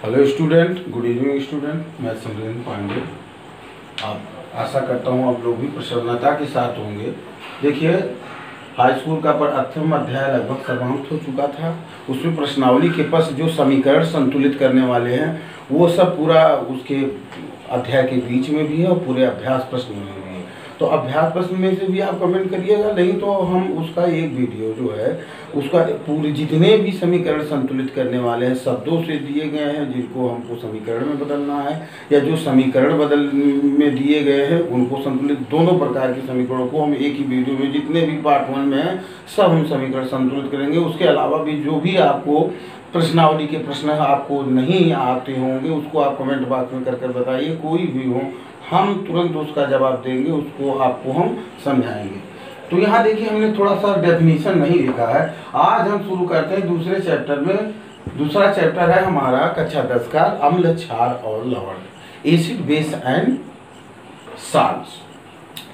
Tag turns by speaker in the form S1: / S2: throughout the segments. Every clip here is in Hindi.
S1: Hello student, good evening student. मैं सिमरन पांडे। आप आशा करता हूँ आप लोग भी प्रसन्नता के साथ होंगे। देखिए, हाई स्कूल का प्रथम अध्याय लगभग समाप्त हो चुका था। उसमें प्रश्नावली के पास जो समीकरण संतुलित करने वाले हैं वो सब पूरा उसके अध्याय के बीच में भी है और पूरे अभ्यास प्रश्न में भी है। तो अभ्यास प्रश्न में से भी आप कमेंट करिएगा, नहीं तो हम उसका एक वीडियो जो है उसका पूरे जितने भी समीकरण संतुलित करने वाले हैं शब्दों से दिए गए हैं जिनको हमको समीकरण में बदलना है, या जो समीकरण बदल में दिए गए हैं उनको संतुलित, दोनों प्रकार के समीकरणों को हम एक ही वीडियो में जितने भी पार्ट 1 में हैं सब हम समीकरण संतुलित करेंगे। उसके अलावा भी जो भी आपको प्रश्नावली के प्रश्न आपको नहीं आते होंगे उसको आप कमेंट बॉक्स में कर बताइए, कोई भी हो हम तुरंत उसका जवाब देंगे, उसको आपको हम समझाएंगे। तो यहाँ देखिए, हमने थोड़ा सा डेफिनेशन नहीं लिखा है। आज हम शुरू करते हैं दूसरे चैप्टर में। दूसरा चैप्टर है हमारा कक्षा 10 का अम्ल, क्षार और लवण, एसिड, बेस एंड साल्ट्स।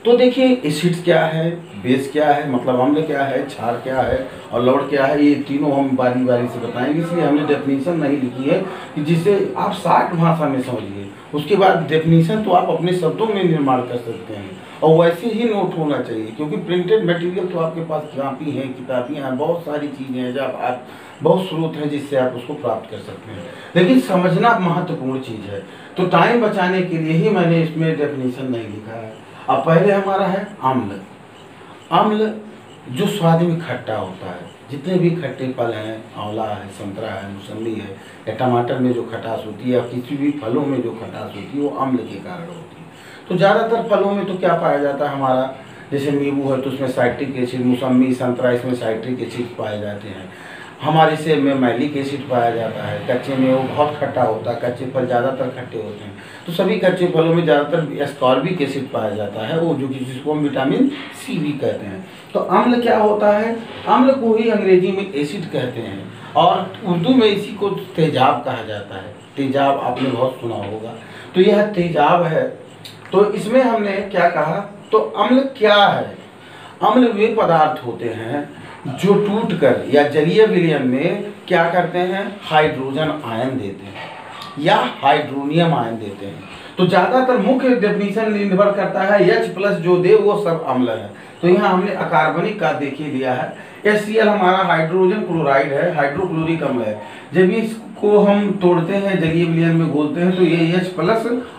S1: तो देखिए, एसिड क्या है, बेस क्या है, मतलब अम्ल क्या है, क्षार क्या है और लवण क्या है, ये तीनों हम बारी बारी से बताएंगे। इसलिए हमने डेफिनेशन नहीं लिखी है कि जिसे आप शार्ट भाषा में समझिए। उसके बाद डेफिनेशन तो आप अपने शब्दों में निर्माण कर सकते हैं और वैसे ही नोट होना चाहिए, क्योंकि प्रिंटेड मटेरियल तो आपके पास कॉपी है, किताबियाँ हैं, बहुत सारी चीज़ें हैं जब आप बहुत स्रोत हैं जिससे आप उसको प्राप्त कर सकते हैं। लेकिन समझना महत्वपूर्ण चीज़ है। तो टाइम बचाने के लिए ही मैंने इसमें डेफिनेशन नहीं लिखा है। अब पहले हमारा है अम्ल। अम्ल जो स्वाद में खट्टा होता है, जितने भी खट्टे फल हैं, आंवला है, संतरा है, मौसमी है, या टमाटर में जो खटास होती है या किसी भी फलों में जो खटास होती है वो अम्ल के कारण होती है। तो ज़्यादातर फलों में तो क्या पाया जाता है हमारा, जैसे नींबू है तो उसमें साइट्रिक एसिड, मौसमी, संतरा, इसमें साइट्रिक एसिड पाए जाते हैं। हमारे सेब में मैलिक एसिड पाया जाता है। कच्चे में वो बहुत खट्टा होता है, कच्चे फल ज़्यादातर खट्टे होते हैं। तो सभी कच्चे फलों में ज़्यादातर एस्कॉर्बिक एसिड पाया जाता है, वो जो कि जिसको हम विटामिन सी भी कहते हैं। तो अम्ल क्या होता है, अम्ल को ही अंग्रेजी में एसिड कहते हैं और उर्दू में इसी को तेजाब कहा जाता है। तेजाब आपने बहुत सुना होगा, तो यह तेजाब है। तो इसमें हमने क्या कहा, तो अम्ल क्या है, अम्ल वे पदार्थ होते हैं जो टूटकर या जलीय विलयन में क्या करते हैं, हाइड्रोजन आयन देते हैं या हाइड्रोनियम आयन देते हैं। तो ज़्यादातर मुख्य डेफिनेशन निर्भर करता है H+ जो दे वो सब अम्ल है। तो यहाँ हमने अकार्बनिक का देखिए लिया है। HCl हमारा हाइड्रोजन क्लोराइड है, हाइड्रोक्लोरिक अम्ल है। जब इसको हम तोड़ते हैं, जलीय विलयन में घोलते हैं, तो ये H+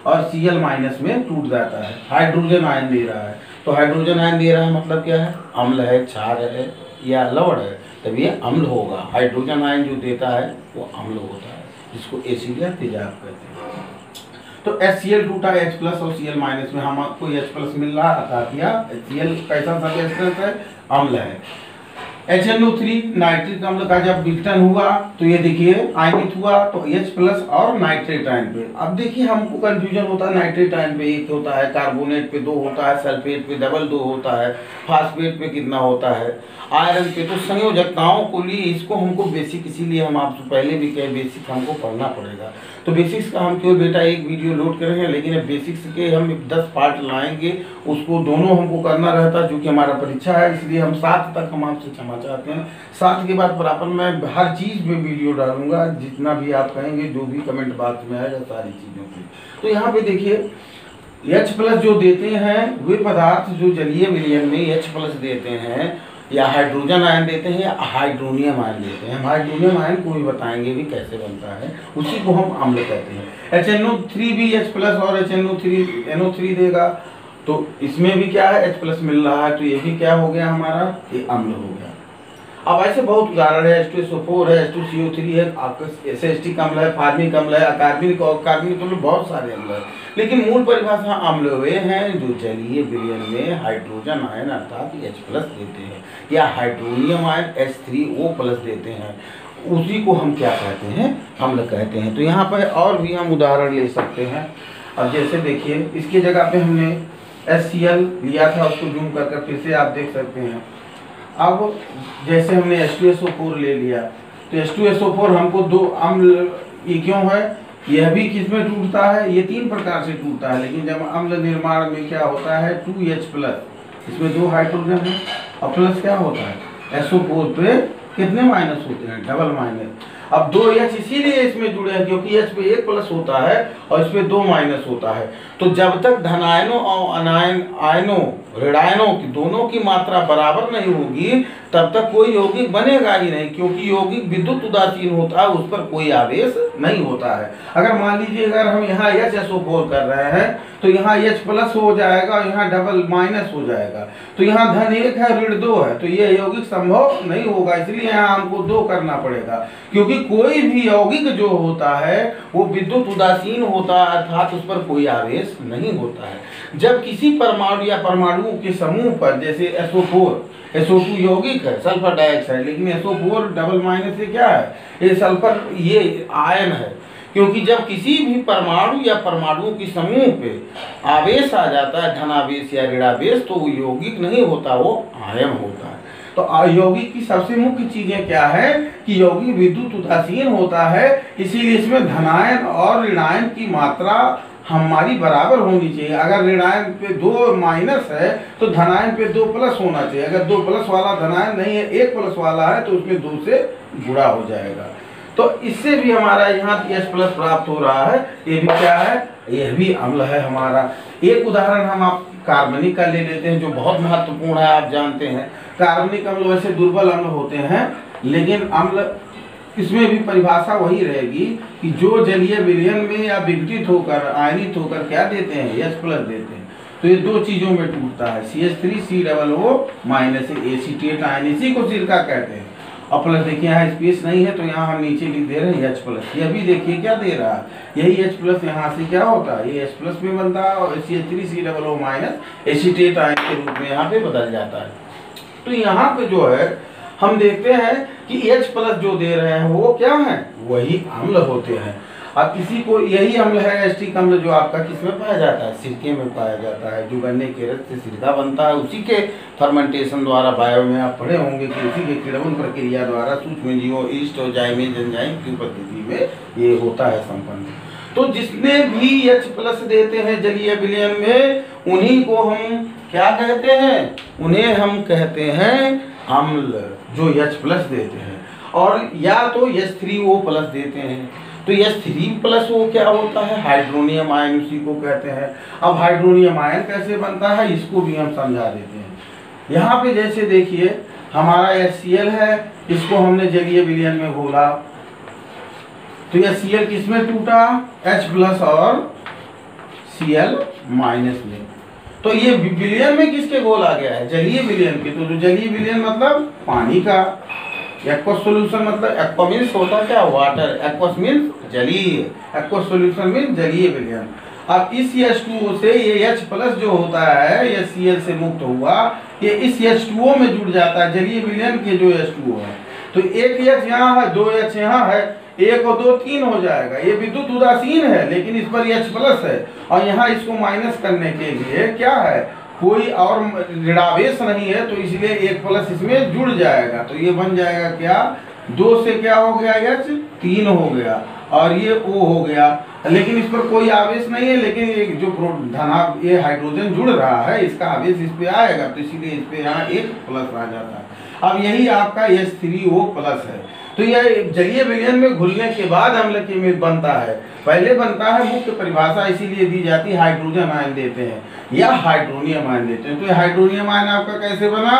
S1: और Cl- में टूट जाता है, हाइड्रोजन आयन दे रहा है। तो हाइड्रोजन आयन दे रहा है मतलब क्या है, अम्ल है, क्षार है या लवण है, तब ये अम्ल होगा। हाइड्रोजन आयन जो देता है वो अम्ल होता है, जिसको एसिड या तेजाब कहते हैं। तो HCl टूटा H+ और Cl- में हमको H+ मिल रहा है। HCl कैसा सब्सटेंस है, अम्ल है। HNO3 नाइट्रिक अम्ल का जब विघटन हुआ तो ये देखिए आयनित हुआ, तो H+ और नाइट्रेट आयन पे। अब देखिए हमको कंफ्यूजन होता है, नाइट्रेट आयन पे 1 होता है, कार्बोनेट पे 2 होता है, सल्फेट पे डबल 2 होता है, फास्फेट पे कितना होता है, आयरन पे। तो संयोजकताओं को लिए इसको हमको बेसिक, इसीलिए हम आपसे पहले भी कहे बेसिक हमको पढ़ना पड़ेगा। तो बेसिक्स का हम क्यों बेटा एक वीडियो लोड कर रहे हैं, लेकिन बेसिक्स के हम 10 पार्ट लाएंगे, उसको दोनों हमको करना रहता है, जो कि हमारा परीक्षा है। इसलिए हम 7 तक हम आपसे क्षमा चाहते हैं। 7 के बाद बराबर मैं हर चीज़ में वीडियो डालूंगा, जितना भी आप कहेंगे, जो भी कमेंट बॉक्स में आएगा सारी चीज़ों की। तो यहाँ पे देखिए H+ जो देते हैं वे पदार्थ जो जलीय विलयन में H+ देते हैं या हाइड्रोजन आयन देते हैं या हाइड्रोनियम आयन देते हैं। हम हाइड्रोनियम आयन को भी बताएंगे भी कैसे बनता है, उसी को हम अम्ल कहते हैं। HNO3 भी H+ और NO3 देगा, तो इसमें भी क्या है, H+ मिल रहा है, तो ये भी क्या हो गया हमारा, ये अम्ल हो गया। अब ऐसे बहुत उदाहरण है, H2SO4 है, H2CO3 है, एसिटिक अम्ल है, फार्मिक अम्ल है, अकार्बनिक और कार्बनिक अम्ल, बहुत सारे अम्ल है। लेकिन मूल परिभाषा अम्ल वे हैं जो जलीय विलयन में हाइड्रोजन आयन अर्थात H+ देते हैं या हाइड्रोनियम आयन H3O+ देते हैं, उसी को हम क्या कहते हैं, अम्ल कहते हैं। तो यहाँ पर और भी हम उदाहरण ले सकते हैं। अब जैसे देखिए इसकी जगह पे हमने HCl लिया था, उसको जूम कर फिर से आप देख सकते हैं। अब जैसे हमने H2SO4 ले लिया, तो H2SO4 हमको 2 अम्ल, ये क्यों है, यह भी किसमें टूटता है, ये 3 प्रकार से टूटता है। लेकिन जब अम्ल निर्माण में क्या होता है, 2H+, इसमें 2 हाइड्रोजन है और प्लस क्या होता है, SO4 पे कितने माइनस होते हैं, डबल माइनस। अब 2 H इसीलिए इसमें जुड़े हैं क्योंकि H पे 1 प्लस होता है और इस पे 2 माइनस होता है। तो जब तक धनायनों और आयनों ऋणायनों की दोनों की मात्रा बराबर नहीं होगी तब तक कोई यौगिक बनेगा ही नहीं, क्योंकि यौगिक विद्युत उदासीन होता है, उस पर कोई आवेश नहीं होता है। अगर मान लीजिए अगर हम यहाँ HSO4 कर रहे हैं तो यहाँ H प्लस हो जाएगा और यहाँ डबल माइनस हो जाएगा, तो यहाँ धन 1 है ऋण 2 है, तो ये यौगिक संभव नहीं होगा। इसलिए यहाँ हमको 2 करना पड़ेगा, क्योंकि कोई भी यौगिक जो होता है वो विद्युत उदासीन होता है, अर्थात उस पर कोई आवेश नहीं होता है। जब किसी परमाणु या परमाणुओं के समूह पर, जैसे SO2 यौगिक है सल्फर डाइऑक्साइड, लेकिन SO4 डबल माइनस से क्या है, ये सल्फर ये आयन है, क्योंकि जब किसी भी परमाणु या परमाणुओं की समूह पे आवेश आ जाता है, धनावेश या ऋणावेश, तो वो यौगिक नहीं होता, वो आयन होता है। तो यौगिक की सबसे मुख्य चीजें क्या है कि यौगिक विद्युत उदासीन होता है, इसीलिए इसमें धनायन और ऋणायन की मात्रा हमारी बराबर होनी चाहिए। अगर ऋणायन पे 2 माइनस है तो धनायन पे 2 प्लस होना चाहिए। अगर 2 प्लस वाला धनायन नहीं है, 1 प्लस वाला है, तो उसमें 2 से गुणा हो जाएगा। तो इससे भी हमारा यहाँ H प्लस प्राप्त हो रहा है। ये भी क्या है, यह भी अम्ल है हमारा। एक उदाहरण हम आप कार्बनिक का ले लेते हैं जो बहुत महत्वपूर्ण है। आप जानते हैं कार्बनिक अम्ल वैसे दुर्बल अम्ल होते हैं, लेकिन अम्ल इसमें भी परिभाषा वही रहेगी कि जो जलीय विलयन में या विघटित होकर आयनित होकर क्या देते हैं, H प्लस देते हैं। तो ये 2 चीजों में टूटता है, CH3COO- एसीटेट आयन, इसी को सिरका कहते हैं। और प्लस देखिए यहाँ स्पेस नहीं है तो यहाँ हम नीचे लिख दे रहे हैं H प्लस। यह भी देखिए क्या दे रहा है, यही H प्लस यहाँ से क्या होता है, ये H प्लस में बनता है और CH3COO- एसीटेट आयन के रूप में यहाँ पे बदल जाता है। तो यहाँ पे जो है हम देखते हैं कि H प्लस जो दे रहे हैं वो क्या है, वही अम्ल होते हैं। अब किसी को यही अम्ल है एस्टिक अम्ल जो आपका किसमें पाया जाता है, सिरके में पाया जाता है। जो गन्ने के रस से सिरका बनता है, उसी के फर्मेंटेशन द्वारा बायो में आप पढ़े होंगे कि उसी के किण्वन प्रक्रिया द्वारा सूक्ष्म जीवों ईस्ट और जाइमेज एंजाइम की उपस्थिति में ये होता है संपन्न। तो जिसने भी H प्लस देते हैं जलीय विलयन में, उन्हीं को हम क्या कहते हैं, उन्हें हम कहते हैं अम्ल जो H प्लस देते हैं। और या तो H3O प्लस देते हैं। तो H3+O क्या होता है, हाइड्रोनियम आयन, उसी को कहते हैं। अब हाइड्रोनियम आयन कैसे बनता है इसको भी हम समझा देते हैं। यहाँ पे जैसे देखिए हमारा HCl है, इसको हमने जलीय विलयन में घोला, तो HCl किसमें टूटा, H प्लस और Cl माइनस में। तो ये विलयन में किसके घोला गया है, जलीय विलयन के। तो जो जलीय विलयन मतलब पानी का, एक्वस सॉल्यूशन मतलब एक्वा मीन्स होता क्या, वाटर, एक्वस मीन्स जलीय, एक्वस सॉल्यूशन मीन्स जलीय विलयन। अब इस H2O से ये H प्लस जो होता है, ये Cl से मुक्त हुआ, ये इस H2O में जुड़ जाता है, जलीय विलयन के जो H2O है। तो एक H यहाँ है, 2 H यहाँ है, 1 और 2 3 हो जाएगा। ये विद्युत उदासीन है लेकिन इस पर H प्लस है, और यहाँ इसको माइनस करने के लिए क्या है, कोई और ऋणावेश नहीं है, तो इसलिए 1 प्लस इसमें जुड़ जाएगा। तो ये बन जाएगा क्या, 2 से क्या हो गया, H 3 हो गया, और ये O हो गया। लेकिन इस पर कोई आवेश नहीं है, लेकिन ये जो ये हाइड्रोजन जुड़ रहा है, इसका आवेश इस पे आएगा, तो इसीलिए इस पे यहाँ 1 प्लस आ जाता है। अब यही आपका H3O प्लस है। तो यह जलीय विलयन में घुलने के बाद अम्ल के में बनता है। पहले बनता है, मुख्य परिभाषा इसीलिए दी जाती है, हाइड्रोजन आयन देते हैं या हाइड्रोनियम आयन देते हैं। तो हाइड्रोनियम आयन आपका कैसे बना,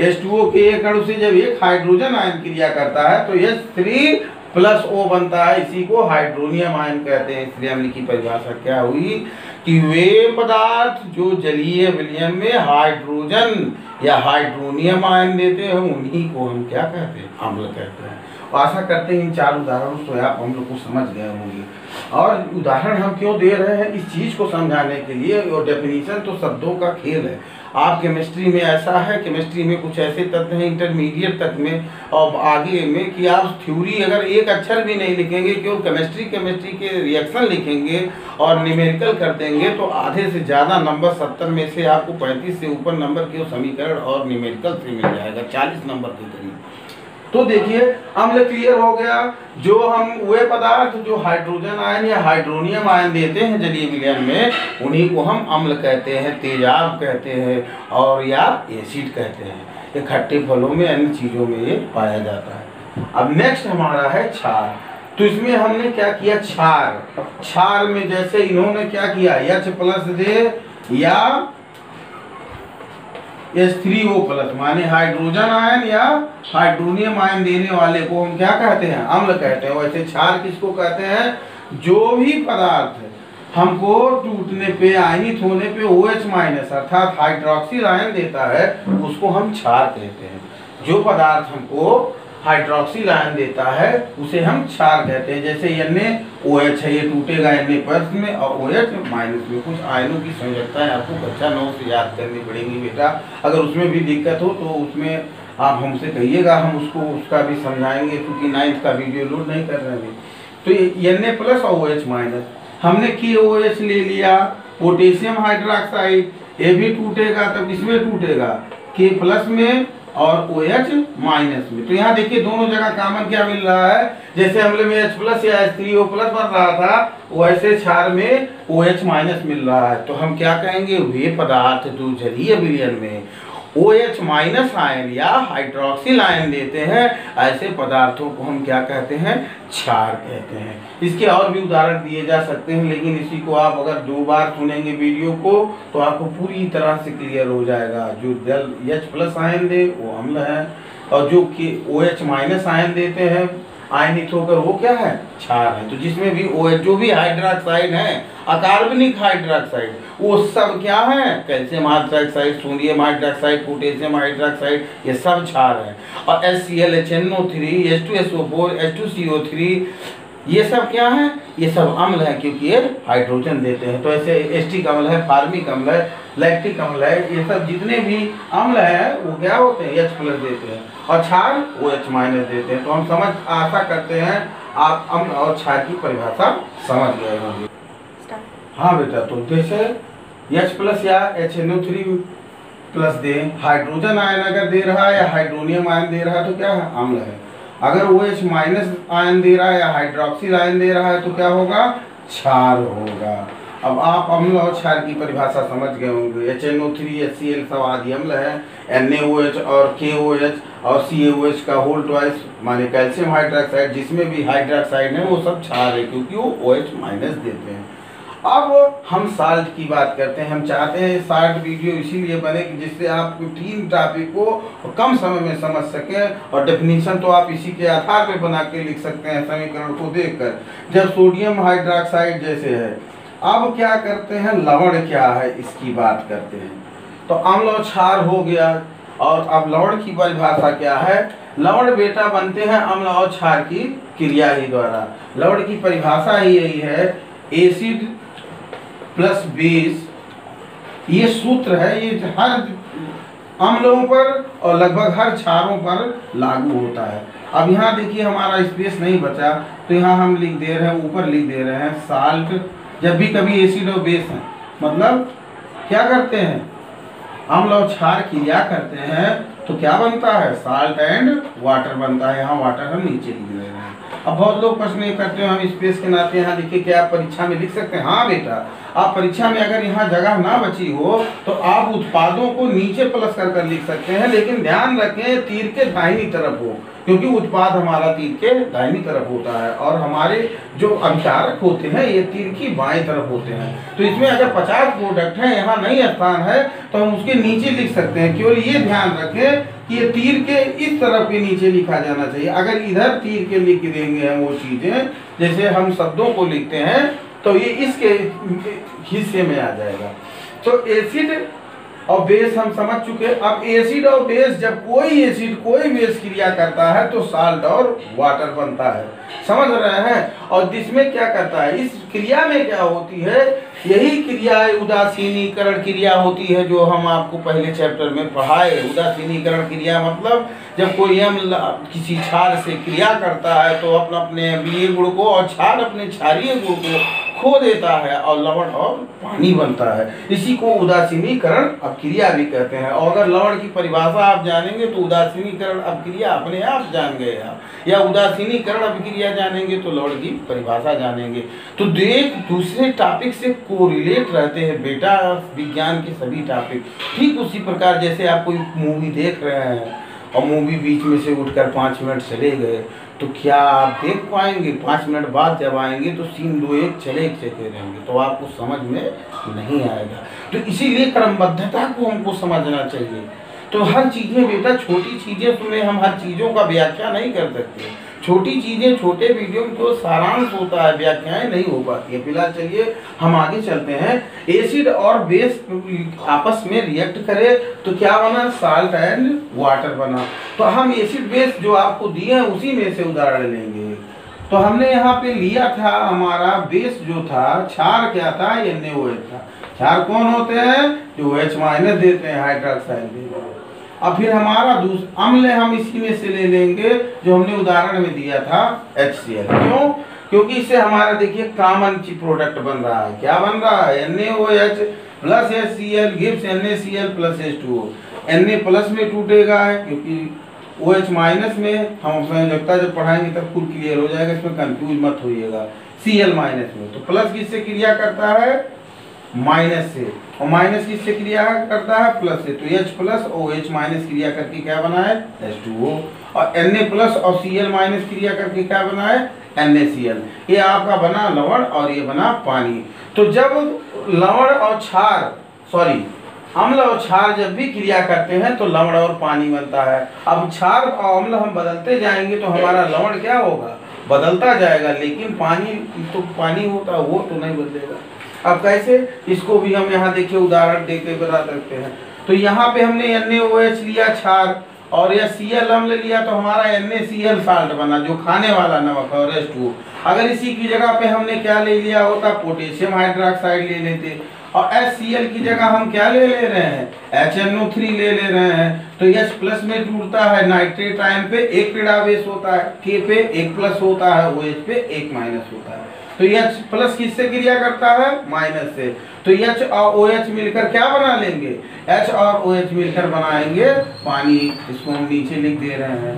S1: H2O के एक अणु से जब एक हाइड्रोजन आयन क्रिया करता है तो H3+O बनता है, इसी को हाइड्रोनियम आयन कहते हैं। इसलिए अम्ल की परिभाषा क्या हुई कि वे पदार्थ जो जलीय विलयन में हाइड्रोजन या हाइड्रोनियम आयन देते हैं, उन्हीं को हम क्या कहते हैं, अम्ल कहते हैं। आशा करते हैं इन 4 उदाहरणों से आप हम लोग को समझ गए होंगे। और उदाहरण हम क्यों दे रहे हैं, इस चीज़ को समझाने के लिए। और डेफिनेशन तो शब्दों का खेल है। आप केमिस्ट्री में ऐसा है, केमिस्ट्री में कुछ ऐसे तत्व हैं इंटरमीडिएट तक में और आगे में कि आप थ्योरी अगर एक अक्षर भी नहीं लिखेंगे, क्यों केमिस्ट्री के रिएक्शन लिखेंगे और न्यूमेरिकल कर देंगे, तो आधे से ज़्यादा नंबर 70 में से आपको 35 से ऊपर नंबर के समीकरण और न्यूमेरिकल से मिल जाएगा, 40 नंबर के करीब। तो देखिए अम्ल क्लियर हो गया। जो हम वे पदार्थ जो हाइड्रोजन आयन या हाइड्रोनियम आयन देते हैं जलीय विलयन में, उन्हीं को हम अम्ल कहते हैं, तेजाब कहते हैं और या एसिड कहते हैं। ये खट्टे फलों में, अन्य चीज़ों में ये पाया जाता है। अब नेक्स्ट हमारा है क्षार। तो इसमें हमने क्या किया, क्षार में जैसे इन्होंने क्या किया, H+ दे या H3O+, माने हाइड्रोजन आयन या हाइड्रोनियम आयन देने वाले को हम क्या कहते हैं, अम्ल कहते हैं। वैसे क्षार किसको कहते हैं, जो भी पदार्थ हमको टूटने पे, आयनित होने पे OH- अर्थात हाइड्रोक्सिल आयन देता है उसको हम क्षार कहते हैं। जो पदार्थ हमको हाइड्रोक्सिल आयन देता है उसे हम क्षार कहते हैं। जैसे NaOH है, ये टूटेगा Na+ में और OH- में। कुछ आयनों की संयोजकताएं आपको कक्षा 9 से याद करनी पड़ेंगी बेटा। अगर उसमें भी दिक्कत हो तो उसमें आप हमसे कहिएगा, हम उसका भी समझाएंगे, क्योंकि 9th का वीडियो लोड नहीं कर रहे हैं। तो ये Na+ और OH-, हमने KOH ले लिया, पोटेशियम हाइड्रोक्साइड, ये भी टूटेगा तो किसमें टूटेगा, K+ में और OH- में। तो यहाँ देखिए दोनों जगह कॉमन क्या मिल रहा है, जैसे अम्ल में H+ या H3O+ बन रहा था, वैसे क्षार में OH- मिल रहा है। तो हम क्या कहेंगे, वे पदार्थ जो जलीय विलयन में OH- आयन या हाइड्रोक्सिल आयन देते हैं, ऐसे पदार्थों को हम क्या कहते हैं, क्षार कहते हैं। इसके और भी उदाहरण दिए जा सकते हैं, लेकिन इसी को आप अगर 2 बार सुनेंगे वीडियो को तो आपको पूरी तरह से क्लियर हो जाएगा। जो जल H+ आयन दे वो अम्ल है, और जो कि OH- आयन देते हैं आयनित होकर, वो क्या है, क्षार है। तो जिसमें भी OH, जो भी हाइड्रोक्साइड है, अकार्बनिक हाइड्रोक्साइड, वो सब क्या है, calcium hydroxide, sodium hydroxide, potassium hydroxide, ये सब क्षार है। और HCl, HNO3, H2SO4, H2CO3, ये सब क्या है, ये सब अम्ल है, क्योंकि ये हाइड्रोजन देते हैं। तो ऐसे एस्टिक अम्ल है, फार्मिक अम्ल है, लैक्टिक अम्ल है, ये सब जितने भी अम्ल है वो क्या होते हैं, H+ देते हैं, और क्षार OH- देते हैं। तो हम समझ, आशा करते हैं आप अम्ल और क्षार की परिभाषा समझ गए होंगे। हाँ बेटा, तो जैसे H+ या HNO3+ दे, हाइड्रोजन आयन अगर दे रहा है या हाइड्रोनियम आयन दे रहा है तो क्या है, अम्ल है। अगर OH- आयन दे रहा है या हाइड्रोक्सिल आयन दे रहा है तो क्या होगा, क्षार होगा। अब आप अम्ल और क्षार की परिभाषा समझ गए होंगे। HNO3, HCl सब आदि अम्ल है, NaOH और KOH और CaOH का होल ट्वाइस माने कैल्शियम हाइड्रोक्साइड, जिसमें भी हाइड्रोक्साइड है वो सब क्षार है, क्योंकि वो OH- देते हैं। अब हम साल्ट की बात करते हैं। हम चाहते हैं साल्ट वीडियो इसीलिए बने कि जिससे आप 3 टॉपिक को कम समय में समझ सकें, और डेफिनेशन तो आप इसी के आधार पे बना के लिख सकते हैं समीकरण को देखकर। जब सोडियम हाइड्रोक्साइड जैसे है, अब क्या करते हैं, लवण क्या है इसकी बात करते हैं। तो अम्ल और क्षार हो गया, और अब लवण की परिभाषा क्या है। लवण बेटा बनते हैं अम्ल और क्षार की क्रिया ही द्वारा। लवण की परिभाषा ही यही है, एसिड प्लस बेस, ये सूत्र है, ये हर अम्लों पर और लगभग हर क्षारों पर लागू होता है। अब यहाँ देखिए हमारा स्पेस नहीं बचा, तो यहाँ हम लिख दे रहे हैं, ऊपर लिख दे रहे हैं साल्ट। जब भी कभी एसिड और बेस है, मतलब क्या करते हैं, अम्ल और क्षार क्रिया करते हैं, तो क्या बनता है, साल्ट एंड वाटर बनता है। यहाँ वाटर हम नीचे लिख दे रहे हैं। अब बहुत लोग प्रश्न ये करते हैं, हम स्पेस के नाते यहाँ लिखे, क्या आप परीक्षा में लिख सकते हैं। हाँ बेटा, आप परीक्षा में अगर यहाँ जगह ना बची हो तो आप उत्पादों को नीचे प्लस कर लिख सकते हैं, लेकिन ध्यान रखें तीर के दाहिनी तरफ हो, क्योंकि उत्पाद हमारा तीर के दाहिनी तरफ होता है, और हमारे जो अभिकारक होते हैं ये तीर की बाएं तरफ होते हैं। तो इसमें अगर 50 प्रोडक्ट हैं, यहाँ नहीं स्थान है, तो हम उसके नीचे लिख सकते हैं। केवल ये ध्यान रखें कि ये तीर के इस तरफ के नीचे लिखा जाना चाहिए। अगर इधर तीर के लिख देंगे हम वो चीज़ें, जैसे हम शब्दों को लिखते हैं, तो ये इसके हिस्से में आ जाएगा। तो एसिड और बेस हम समझ चुके। अब एसिड और बेस, जब कोई एसिड कोई बेस क्रिया करता है तो साल्ट और वाटर बनता है, समझ रहे हैं। और इसमें क्या करता है, इस क्रिया में क्या होती है, यही क्रिया उदासीनीकरण क्रिया होती है, जो हम आपको पहले चैप्टर में पढ़ाए। उदासीनीकरण क्रिया मतलब जब कोई अम्ल किसी क्षार से क्रिया करता है तो अपने अम्लीय गुण को और क्षार अपने क्षारीय गुण को खो देता है, और लवण और पानी बनता है। इसी को उदासीनीकरण अपक्रिया भी कहते हैं। और अगर लवण की परिभाषा आप जानेंगे तो उदासीनीकरण अपक्रिया अपने आप जान गए आप, या उदासीनीकरण अपक्रिया जानेंगे तो लवण की परिभाषा जानेंगे। तो एक दूसरे टॉपिक से कोरिलेट रहते हैं बेटा विज्ञान के सभी टॉपिक। ठीक उसी प्रकार जैसे आप कोई मूवी देख रहे हैं और मूवी बीच में से उठकर 5 मिनट चले गए, तो क्या आप देख पाएंगे? 5 मिनट बाद जब आएंगे तो सीन 2-1 चले रहेंगे, तो आपको समझ में नहीं आएगा। तो इसीलिए क्रमबद्धता को हमको समझना चाहिए। तो हर चीज़ें बेटा, छोटी चीज़ें में हम हर चीज़ों का व्याख्या नहीं कर सकते। छोटी चीज़ें, छोटे वीडियो में तो सारांश होता है, व्याख्याएं नहीं हो पाती है। फिलहाल चलिए हम आगे चलते हैं। एसिड और बेस आपस में रिएक्ट करे तो क्या बना? साल्ट एंड वाटर बना। तो हम एसिड बेस जो आपको दिए हैं उसी में से उदाहरण लेंगे। तो हमने यहाँ पे लिया था, हमारा बेस जो था, क्षार क्या था? NaOH था। क्षार कौन होते हैं? जो OH- देते हैं, हाइड्रोक्साइड देते हैं। अब फिर हमारा दूसरा अम्ल हम इसी में से ले लेंगे जो हमने उदाहरण में दिया था, HCl। क्यों? क्योंकि इससे हमारा देखिए कॉमन प्रोडक्ट बन रहा है। क्या बन रहा है? NaOH plus HCl gives NaCl plus H2O। Na plus में टूटेगा है क्योंकि OH माइनस में, हम संयोजकता जब पढ़ाएंगे तब कुल क्लियर हो जाएगा, इसमें कंफ्यूज मत होइएगा। Cl माइनस में, तो प्लस किससे क्रिया करता है? माइनस से, और माइनस किससे क्रिया करता है? प्लस से। तो H प्लस और OH माइनस क्रिया करके क्या बना है? H2O। और Na प्लस और Cl माइनस क्रिया करके क्या बना है? NaCl। ये आपका बना लवण और ये बना पानी। तो जब लवण और क्षार, अम्ल और क्षार जब भी क्रिया करते हैं तो लवण और पानी बनता है। अब क्षार और अम्ल हम बदलते जाएंगे तो हमारा लवण क्या होगा? बदलता जाएगा, लेकिन पानी तो पानी होता है, वो तो नहीं बदलेगा। अब कैसे? इसको भी हम यहाँ देखिए उदाहरण देके बता सकते हैं। तो यहाँ पे हमने NaOH लिया क्षार, और यह Cl अम्ल लिया तो हमारा NaCl साल्ट बना, जो खाने वाला नमक है, और H2O। अगर इसी की जगह पे हमने क्या ले लिया होता? पोटेशियम हाइड्रोक्साइड ले लेते, और HCl की जगह हम क्या ले रहे हैं? HNO3 ले रहे हैं। तो H प्लस में टूटता है, नाइट्रेट आयन पे 1 ऋण बेस होता है, K पे 1 प्लस होता है, OH पे 1 माइनस होता है। तो H प्लस किससे क्रिया करता है? माइनस से। तो H और OH मिलकर क्या बना लेंगे? H और OH मिलकर बनाएंगे पानी। इसको हम नीचे लिख दे रहे हैं,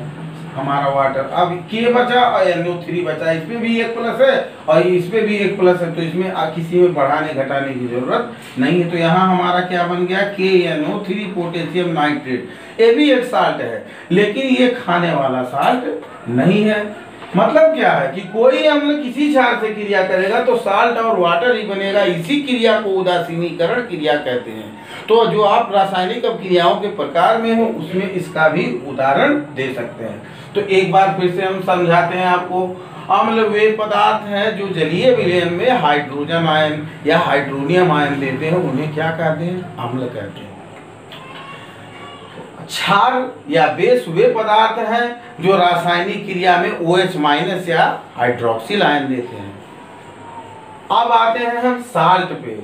S1: हमारा वाटर। अब K बचा और NO3 बचा, इसमें भी 1 प्लस है और इसमें भी 1 प्लस है, तो इसमें किसी में बढ़ाने घटाने की जरूरत नहीं है। तो यहाँ हमारा क्या बन गया? KNO3 potassium nitrate. ये भी एक साल्ट है, लेकिन ये खाने वाला साल्ट नहीं है। मतलब क्या है कि कोई अम्ल किसी क्षार से क्रिया करेगा तो साल्ट और वाटर ही बनेगा। इसी क्रिया को उदासीनीकरण क्रिया कहते हैं। तो जो आप रासायनिक क्रियाओं के प्रकार में हो उसमें इसका भी उदाहरण दे सकते हैं। तो एक बार फिर से हम समझाते हैं आपको। अम्ल वे पदार्थ हैं जो जलीय विलयन में हाइड्रोजन आयन या हाइड्रोनियम आयन देते हैं, उन्हें क्या कहते हैं? अम्ल कहते हैं। क्षार या बेस वे पदार्थ हैं जो रासायनिक क्रिया में OH माइनस या हाइड्रोक्सिल आयन देते हैं। अब आते हैं हम साल्ट पे।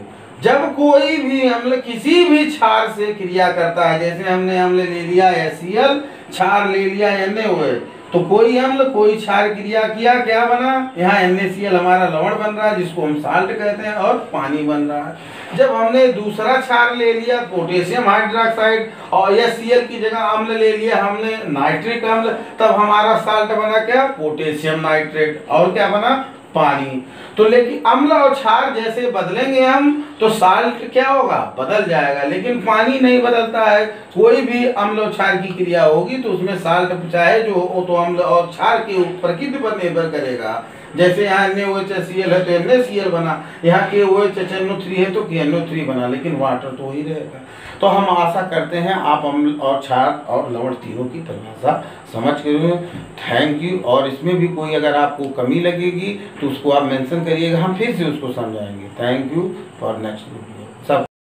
S1: जब कोई भी अम्ल किसी भी क्षार से क्रिया करता है, जैसे हमने अम्ल ले लिया HCl, क्षार ले लिया NaOH, तो कोई अम्ल कोई क्षार क्रिया किया, क्या बना? यहाँ NaCl हमारा लवण बन रहा है जिसको हम साल्ट कहते हैं, और पानी बन रहा है। जब हमने दूसरा क्षार ले लिया पोटेशियम हाइड्रोक्साइड, और या Cl की जगह अम्ल ले लिया हमने नाइट्रिक अम्ल, तब हमारा साल्ट बना क्या? Potassium nitrate. और क्या बना? पानी। तो लेकिन अम्ल और क्षार जैसे बदलेंगे हम तो साल्ट क्या होगा? बदल जाएगा, लेकिन पानी नहीं बदलता है। कोई भी अम्ल और क्षार की क्रिया होगी तो उसमें साल्ट चाहे जो हो तो अम्ल और क्षार के प्रकृति पर निर्भर करेगा। जैसे यहाँ NaOHCl है तो NaCl बना, यहाँ KOH HNO3 है तो KNO3 बना, लेकिन वाटर तो ही रहेगा। तो हम आशा करते हैं आप अम्ल और क्षार और लवण तीनों की परिभाषा समझ गए। Thank you. और इसमें भी कोई अगर आपको कमी लगेगी तो उसको आप मेंशन करिएगा, हम फिर से उसको समझाएंगे। Thank you for next video. सब